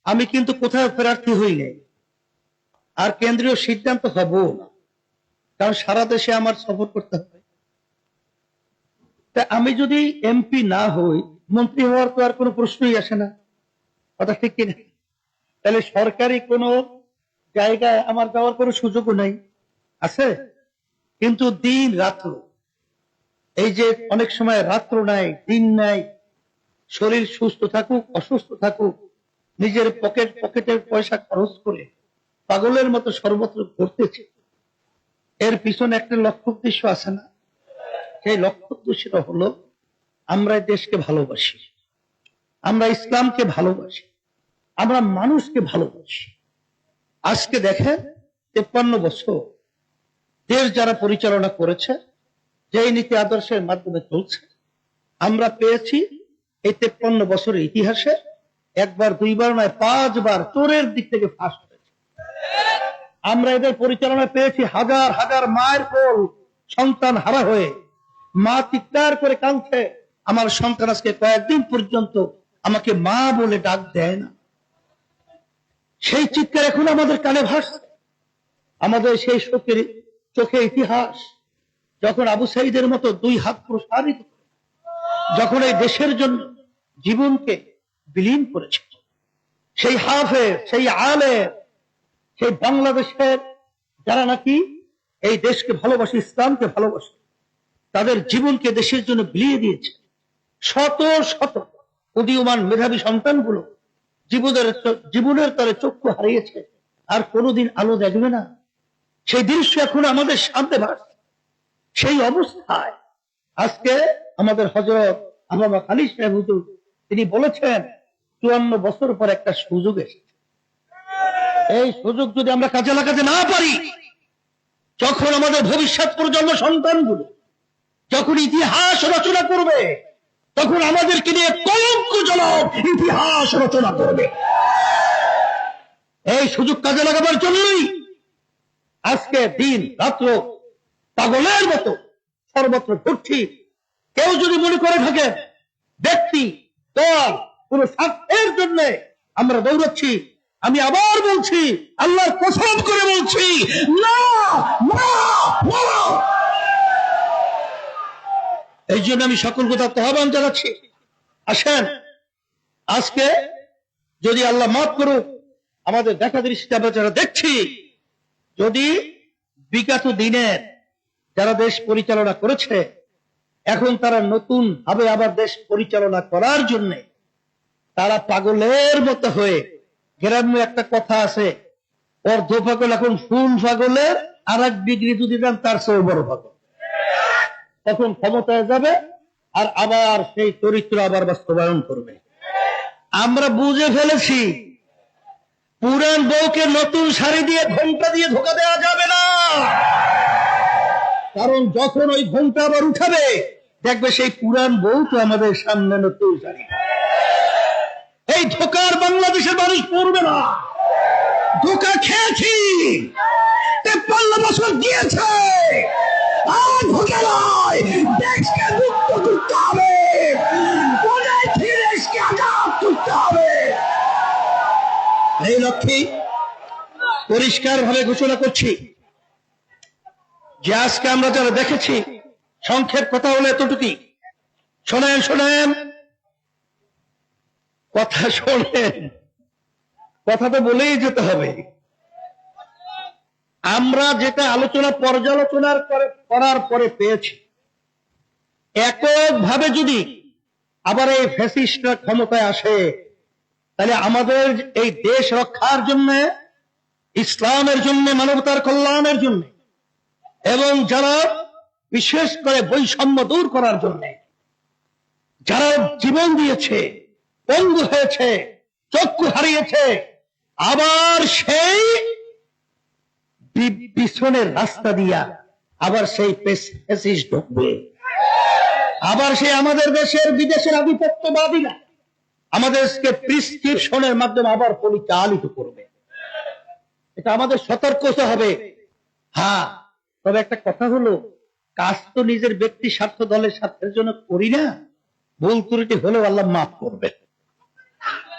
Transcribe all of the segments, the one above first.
আমি কিন্তু কোথাও প্রার্থী হই নাই, আর কেন্দ্রীয় সিদ্ধান্ত হবো না, কারণ সারা দেশে আমার সফর করতে হবে। তা আমি যদি এমপি না হই, মন্ত্রী হওয়ার তো আর কোনো প্রশ্নই আসে না, কথা ঠিক কিনা? তাহলে সরকারি কোনো জায়গায় আমার যাওয়ার কোনো সুযোগও নাই, আছে? কিন্তু দিন রাত্র, এই যে অনেক সময় রাত্র নাই দিন নাই, শরীর সুস্থ থাকুক অসুস্থ থাকুক, নিজের পকেটের পয়সা খরচ করে পাগলের মতো সর্বত্র ঘুরতেছে। এর পিছনে একটা লক্ষ্য উদ্দেশ্য আছে না? সেই লক্ষ্য উদ্দেশ্যটা হলো, আমরা দেশকে ভালোবাসি, আমরা ইসলামকে ভালোবাসি, আমরা মানুষকে ভালোবাসি। আজকে দেখেন 53 বছর দেশ যারা পরিচালনা করেছে, যেই নীতি আদর্শের মাধ্যমে চলছে, আমরা পেয়েছি এই 53 বছরের ইতিহাসে একবার দুইবার নয় 5 বার চোরের দিক থেকে ফাঁস হয়েছে। আমরা এদের পরিচালনা পেয়েছি হাজার হাজার মায়ের কোল সন্তান হারা হয়ে, মা চিৎকার করে কাঁদছে, আমার সন্তান আজকে কয়েকদিন পর্যন্ত আমাকে মা বলে ডাক দেয় না। সেই চিৎকার এখন আমাদের কানে ভাসছে। আমাদের সেই শোকের চোখে ইতিহাস, যখন আবু সাইদের মতো 2 হাত প্রসারিত করে যখন এই দেশের জন্য জীবনকে বিলীন করেছে, সেই হাফেজ, সেই আলেম, সেই বাংলাদেশের যারা নাকি এই দেশকে ভালোবাসে, ইসলামকে ভালোবাসে, তাদের জীবনকে দেশের জন্য বিলিয়ে দিয়েছে। শত শত উদীয়মান মেধাবী সন্তানগুলো জীবনের তরে চক্ষু হারিয়েছে, আর কোনোদিন আলো দেখবে না। সেই দৃশ্য এখন আমাদের সামনে ভাসছে। সেই অবস্থায় আজকে আমাদের হযরত আল্লামা খালিদ সাহেব হুজুর তিনি বলেছেন 54 বছর পর একটা সুযোগ এসেছে। এই সুযোগ যদি আমরা কাজে লাগাতে না পারি, যখন আমাদের ভবিষ্যৎ প্রজন্ম সন্তানগুলো যখন ইতিহাস রচনা করবে, তখন আমাদেরকে নিয়ে কলঙ্কজনক ইতিহাস রচনা করবে। এই সুযোগ কাজে লাগাবার জন্যই আজকে দিন রাত্র পাগলের মতো সর্বত্র ঘুরছি। কেউ যদি মনে করে থাকে ব্যক্তি দল কোন স্বার্থের জন্য আমরা দৌড়াচ্ছি, আমি আবার বলছি, আল্লাহর কসম করে বলছি, না না না। এই জন্য আমি সকল কথা আহ্বান জানাচ্ছি, আসেন আজকে যদি আল্লাহ মাফ করুক, আমাদের দেখা দৃষ্টিতে আমরা যারা দেখছি, যদি বিগত দিনের যারা দেশ পরিচালনা করেছে, এখন তারা নতুন ভাবে আবার দেশ পরিচালনা করার জন্য তারা পাগলের মতো হয়ে, গ্রামে একটা কথা আছে, অর্ধ পাগল এখন ফুল পাগলের আর 1 ডিগ্রি যদি দেন তার চেয়ে বড় পাগল, তখন ক্ষমতায় যাবে আর আবার সেই চরিত্র আবার বাস্তবায়ন করবে। আমরা বুঝে ফেলেছি, পুরান বউকে নতুন শাড়ি দিয়ে ঘোমটা দিয়ে ধোকা দেওয়া যাবে না, কারণ যখন ওই ঘোমটা আবার উঠাবে, দেখবে সেই পুরান বউ তো আমাদের সামনে নতুন শাড়ি। এই ধোকার বাংলাদেশের মানুষ পড়বে না। ধোকা খেয়েছি, 53 বছর দিয়েছে, আর ধোকা নয়, দেশকে মুক্ত করতে হবে, দেশকে আজাদ করতে হবে। এই লক্ষ্যে পরিষ্কার ভাবে ঘোষণা করছি যে আজকে আমরা যারা দেখেছি, সংক্ষেপ কথা হলো এতটুকুই। শোনেন শোনেন কথা শোনেন, কথা তো বলেই যেতে হবে। আমরা যেটা আলোচনা পর্যালোচনার করার পরে পেয়েছি, এককভাবে যদি আবার এই ফ্যাসিস্টরা ক্ষমতায় আসে, তাহলে আমাদের এই দেশ রক্ষার জন্য, ইসলামের জন্য, মানবতার কল্যাণের জন্য, এবং যারা বিশেষ করে বৈষম্য দূর করার জন্য যারা জীবন দিয়েছে, পঙ্গু হয়েছে, চক্ষু হারিয়েছে, আবার সেই পিছনের রাস্তা দিয়া আবার সেই ফ্যাসিস্ট ঢুকবে। আবার সেই আমাদের দেশের বিদেশের আধিপত্যবাদীরা আমাদেরকে প্রিসক্রিপশনের মাধ্যমে আবার পরিচালিত করবে। এটা আমাদের সতর্ক হতে হবে। হ্যাঁ, তবে একটা কথা হলো, কাজ তো নিজের ব্যক্তি স্বার্থ, দলের স্বার্থের জন্য করি না, ভুল ত্রুটি হলেও আল্লাহ মাফ করবে।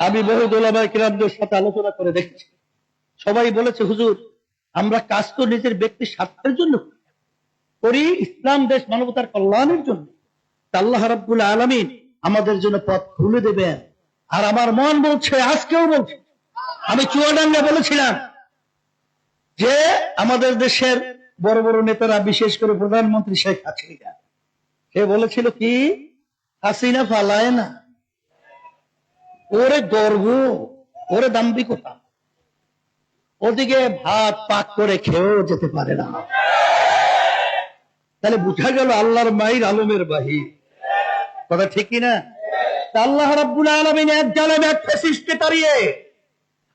আমি বহু ওলামায়ে কিরামদের সাথে আলোচনা করে দেখেছি, সবাই বলেছে হুজুর আমরা কাজ তো নিজের ব্যক্তি স্বার্থের জন্য করি, ইসলাম দেশ মানবতার কল্যাণের জন্য। আল্লাহ রাব্বুল আলামিন আমাদের জন্য পথ খুলে দেবেন। আর আমার মন বলছে, আজকেও বলছে, আমি চুয়াডাঙ্গা বলেছিলাম যে আমাদের দেশের বড় বড় নেতারা, বিশেষ করে প্রধানমন্ত্রী শেখ হাসিনা, সে বলেছিল কি, হাসিনা পালায় না, ওরে গর্ব, ওরে দাম্ভিকতা, ওদিকে ভাত পাক করে খেয়েও যেতে পারে না। তাহলে বুঝা গেল আল্লাহর মাইর আলমের বাহির, কথা ঠিক কিনা? আল্লাহ রাব্বুল আলামিন এক জালেম এক ফ্যাসিস্টকে তাড়িয়ে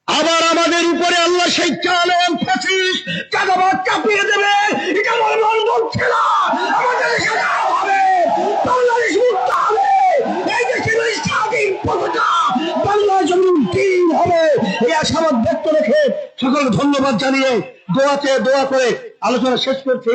আবার আমাদের উপরে আল্লাহ সেই জালেম ফ্যাসিস্ট চাঁদাবাজ চাপিয়ে দেবে, এটা আমার মন বলছে না। আমাদের সেটা হবে, বাংলাদেশ মুক্ত হবে, এই দেশের স্বাধীন পতাকা বাংলাদেশ মুক্তির হবে, এই আশাবাদ ব্যক্ত রেখে সকলকে ধন্যবাদ জানিয়ে দোয়া করে আলোচনা শেষ করছি।